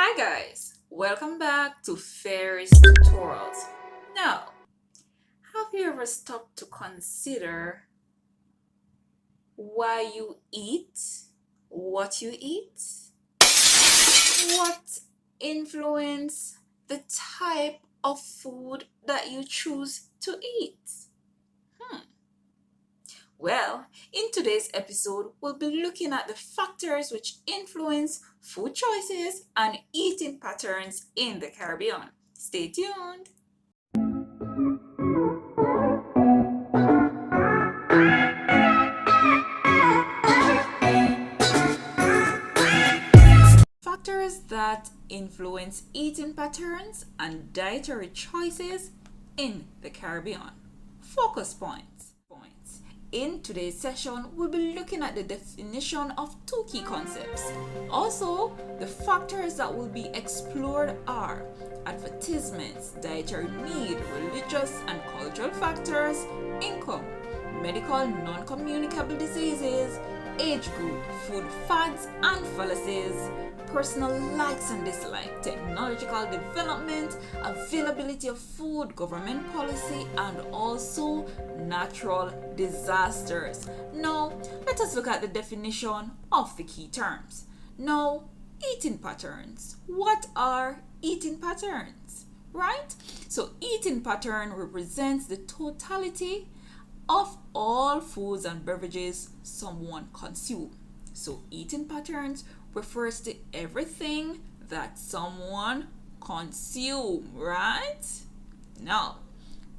Hi guys, welcome back to Fairies Tutorials. Now, have you ever stopped to consider why you eat, what you eat, what influence the type of food that you choose to eat? Hmm. Well, in today's episode, we'll be looking at the factors which influence food choices and eating patterns in the Caribbean. Stay tuned. Factors that influence eating patterns and dietary choices in the Caribbean. Focus points. In today's session, we'll be looking at the definition of two key concepts. Also, the factors that will be explored are advertisements, dietary need, religious and cultural factors, income, medical non-communicable diseases, age group, food fads and fallacies, personal likes and dislikes, technological development, availability of food, government policy, and also natural disasters. Now, let us look at the definition of the key terms. Now, eating patterns. What are eating patterns? Right? So, eating pattern represents the totality of all foods and beverages someone consumes. So, eating patterns refers to everything that someone consumes, right? Now,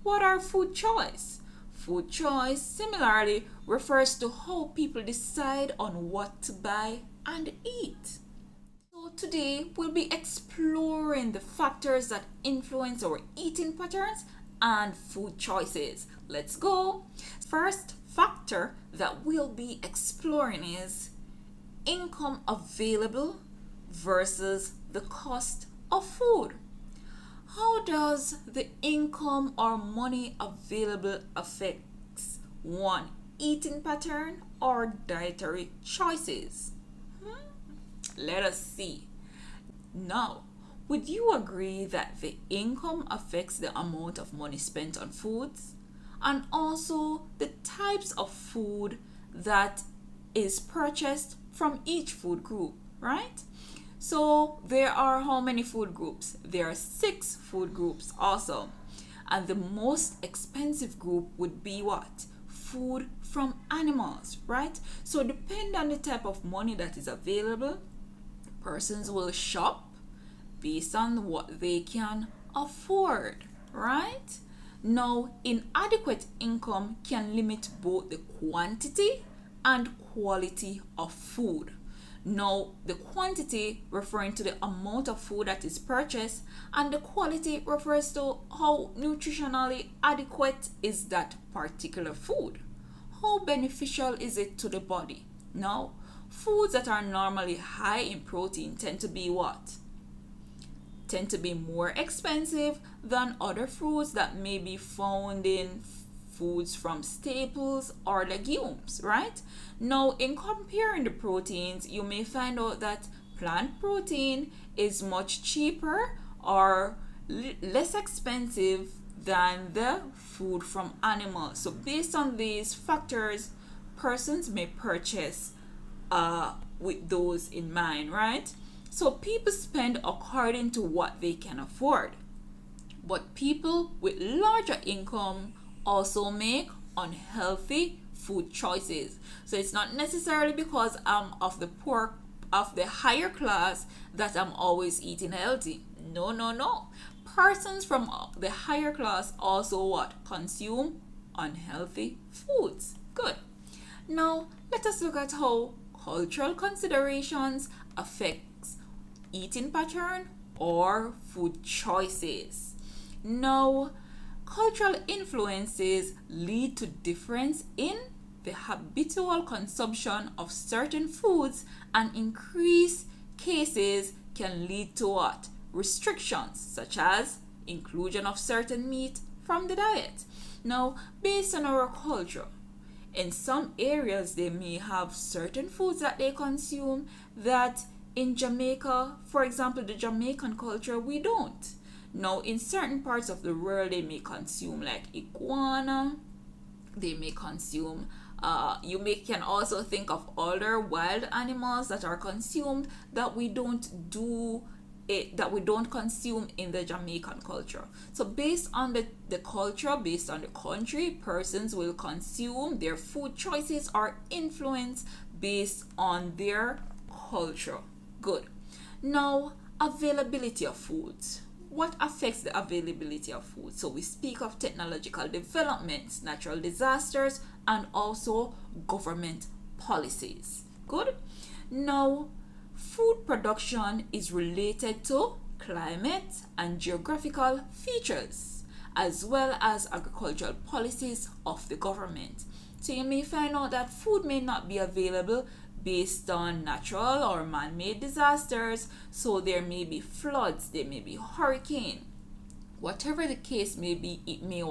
what are food choice? Food choice similarly refers to how people decide on what to buy and eat. So today we'll be exploring the factors that influence our eating patterns and food choices. Let's go. First factor that we'll be exploring is income available versus the cost of food. How does the income or money available affects one eating pattern or dietary choices? Let us see. Now, would you agree that the income affects the amount of money spent on foods and also the types of food that is purchased from each food group, right? So there are how many food groups? There are 6 food groups also. And the most expensive group would be what? Food from animals, right? So depending on the type of money that is available, persons will shop based on what they can afford, right? Now, inadequate income can limit both the quantity and quality of food. Now, the quantity referring to the amount of food that is purchased, and the quality refers to how nutritionally adequate is that particular food. How beneficial is it to the body? Now, foods that are normally high in protein tend to be what? Tend to be more expensive than other foods that may be found in foods from staples or legumes, right? Now, in comparing the proteins, you may find out that plant protein is much cheaper or less expensive than the food from animals. So, based on these factors, persons may purchase with those in mind, right? So people spend according to what they can afford. But people with larger income also make unhealthy food choices. So it's not necessarily because I'm of the higher class that I'm always eating healthy. No, no, no. Persons from the higher class also what? Consume unhealthy foods. Good. Now, let us look at how cultural considerations affects eating pattern or food choices. Now, cultural influences lead to difference in the habitual consumption of certain foods, and increased cases can lead to what? Restrictions such as inclusion of certain meat from the diet. Now, based on our culture, in some areas they may have certain foods that they consume that In Jamaica, for example, the Jamaican culture, we don't. Now, in certain parts of the world, they may consume like iguana, they may consume can also think of other wild animals that are consumed that we don't do it, that we don't consume in the Jamaican culture. So based on the culture, based on the country, persons will consume their food choices are influenced based on their culture. Good. Now, availability of foods. What affects the availability of food? So we speak of technological developments, natural disasters, and also government policies. Good. Now, food production is related to climate and geographical features, as well as agricultural policies of the government. So you may find out that food may not be available based on natural or man-made disasters. So there may be floods, there may be hurricane. Whatever the case may be, it may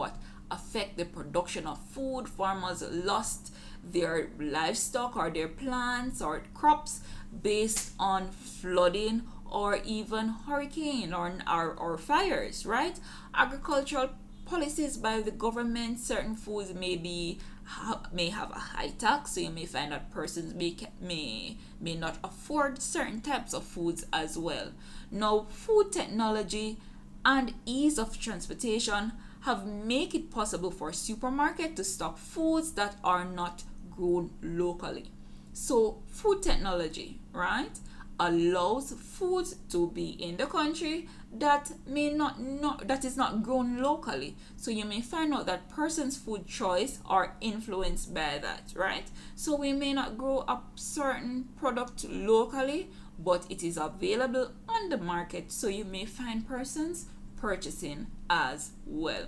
affect the production of food. Farmers lost their livestock or their plants or crops based on flooding or even hurricane or fires, right? Agricultural policies by the government, certain foods may have a high tax, so you may find that persons may not afford certain types of foods as well. Now, food technology and ease of transportation have made it possible for supermarket to stock foods that are not grown locally. So food technology, right, allows food to be in the country that that is not grown locally. So you may find out that person's food choice are influenced by that, right? So we may not grow a certain product locally, but it is available on the market, so you may find persons purchasing as well.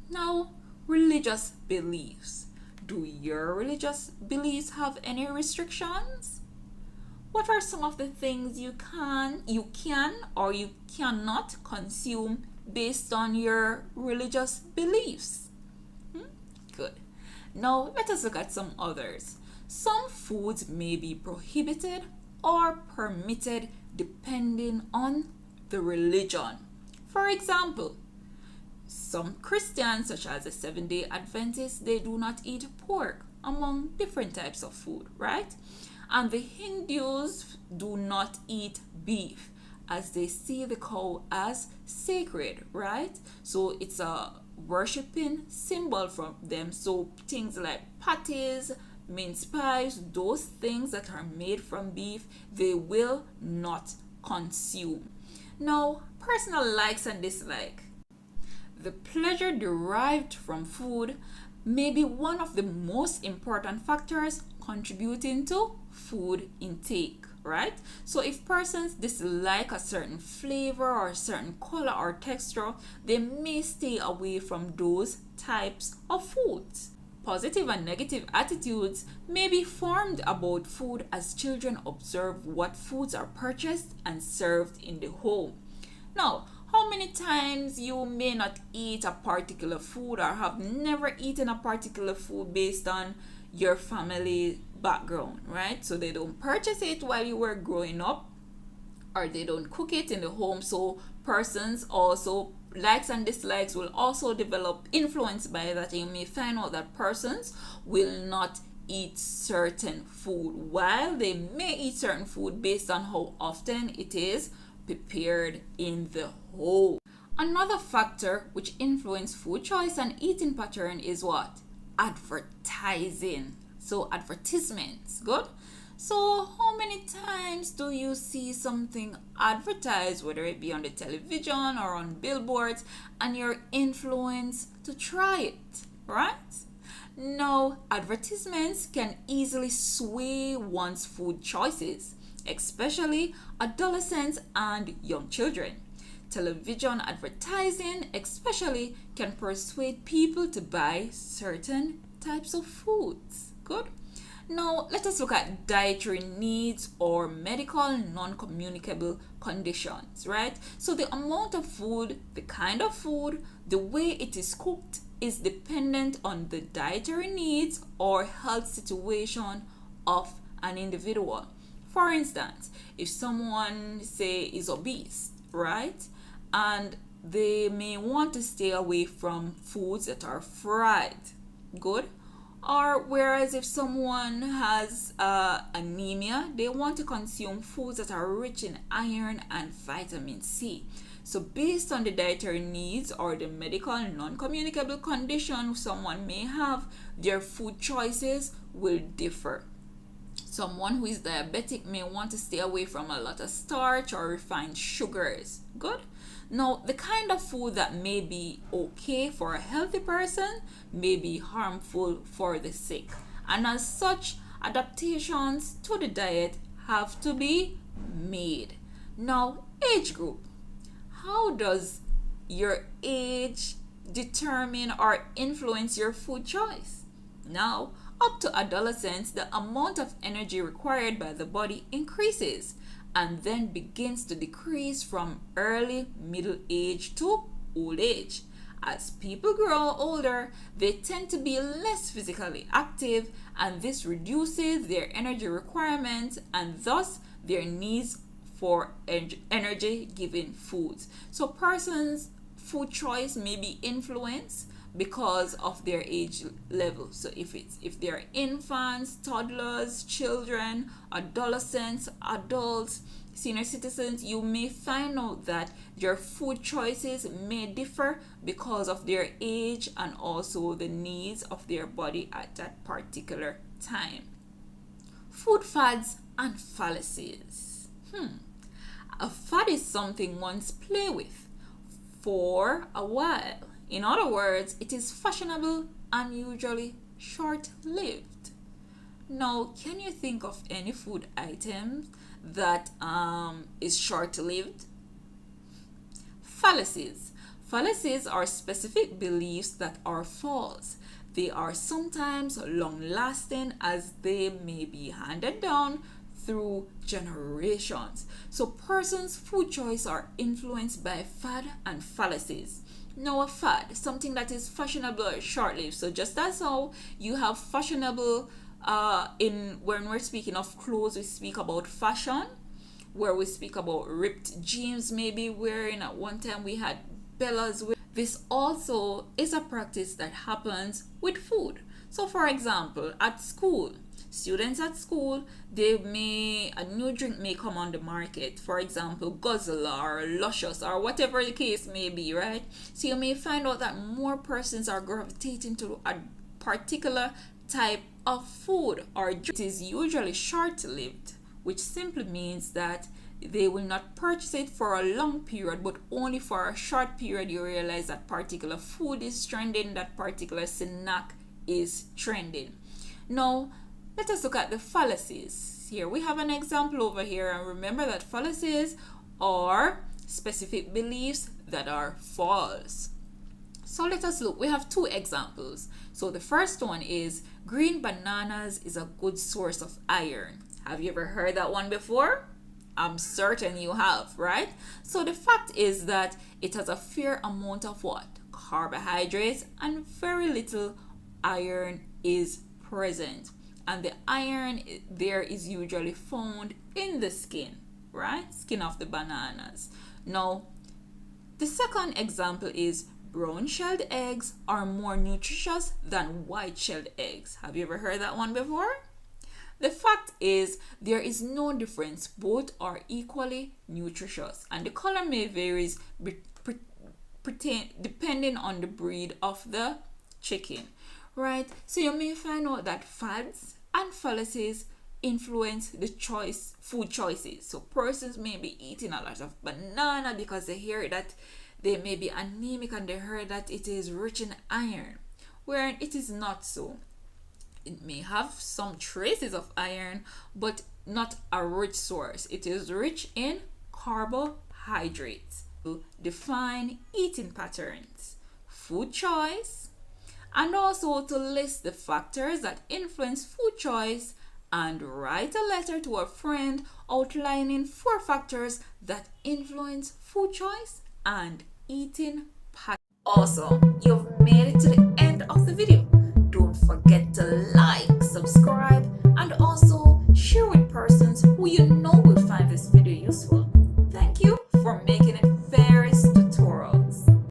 Now, religious beliefs. Do your religious beliefs have any restrictions? What are some of the things you can or you cannot consume based on your religious beliefs? Good. Now, let us look at some others. Some foods may be prohibited or permitted depending on the religion. For example, some Christians, such as the Seventh-day Adventists, they do not eat pork, among different types of food, right? And the Hindus do not eat beef, as they see the cow as sacred, right? So it's a worshipping symbol from them. So things like patties, mince pies, those things that are made from beef, they will not consume. Now, personal likes and dislikes. The pleasure derived from food may be one of the most important factors contributing to food intake, right? So if persons dislike a certain flavor or a certain color or texture, they may stay away from those types of foods. Positive and negative attitudes may be formed about food as children observe what foods are purchased and served in the home. Now, how many times you may not eat a particular food or have never eaten a particular food based on your family background, right? So they don't purchase it while you were growing up, or they don't cook it in the home. So persons also likes and dislikes will also develop influenced by that. You may find out that persons will not eat certain food while they may eat certain food based on how often it is prepared in the home. Another factor which influences food choice and eating pattern is what? Advertising. So advertisements. Good. So how many times do you see something advertised, whether it be on the television or on billboards, and you're influenced to try it, right? Now, advertisements can easily sway one's food choices, especially adolescents and young children. Television advertising especially can persuade people to buy certain types of foods. Good. Now, let us look at dietary needs or medical non-communicable conditions, right? So the amount of food, the kind of food, the way it is cooked is dependent on the dietary needs or health situation of an individual. For instance, if someone say is obese, right, and they may want to stay away from foods that are fried, good. Or whereas if someone has anemia, they want to consume foods that are rich in iron and vitamin C. So based on the dietary needs or the medical non-communicable condition someone may have, their food choices will differ. Someone who is diabetic may want to stay away from a lot of starch or refined sugars. Good. Now, the kind of food that may be okay for a healthy person may be harmful for the sick. And as such, adaptations to the diet have to be made. Now, age group. How does your age determine or influence your food choice? Now, up to adolescence, the amount of energy required by the body increases and then begins to decrease from early middle age to old age. As people grow older, they tend to be less physically active, and this reduces their energy requirements and thus their needs for energy giving foods. So persons' food choice may be influenced because of their age level. So if they're infants, toddlers, children, adolescents, adults, senior citizens, you may find out that your food choices may differ because of their age and also the needs of their body at that particular time. Food fads and fallacies. A fad is something one's play with for a while. In other words, it is fashionable and usually short-lived. Now, can you think of any food item that is short-lived? Fallacies. Fallacies are specific beliefs that are false. They are sometimes long-lasting as they may be handed down through generations. So persons' food choice are influenced by fad and fallacies. Now, a fad, something that is fashionable or short-lived. So just as how you have fashionable when we're speaking of clothes, we speak about fashion, where we speak about ripped jeans maybe wearing. At one time we had Bella's wear. This also is a practice that happens with food. So for example, at school, students at school, a new drink may come on the market. For example, Guzzler or Luscious or whatever the case may be, right? So you may find out that more persons are gravitating to a particular type of food or drink. It is usually short-lived, which simply means that they will not purchase it for a long period, but only for a short period. You realize that particular food is trending, that particular snack is trending. Now, let us look at the fallacies. Here we have an example over here, and remember that fallacies are specific beliefs that are false. So let us look. We have two examples. So the first one is green bananas is a good source of iron. Have you ever heard that one before? I'm certain you have, right? So the fact is that it has a fair amount of what? Carbohydrates, and very little iron is present. And the iron there is usually found in the skin, right? Skin of the bananas. Now, the second example is brown shelled eggs are more nutritious than white shelled eggs. Have you ever heard that one before? The fact is there is no difference. Both are equally nutritious, and the color may vary depending on the breed of the chicken, right? So you may find out that fads and fallacies influence the food choices. So persons may be eating a lot of banana because they hear that they may be anemic and they heard that it is rich in iron, where it is not so. It may have some traces of iron, but not a rich source. It is rich in carbohydrates. To define eating patterns, food choice, and also to list the factors that influence food choice, and write a letter to a friend outlining 4 factors that influence food choice and eating patterns. Awesome! You've made it to the end of the video. Don't forget to like, subscribe, and also share with persons who who you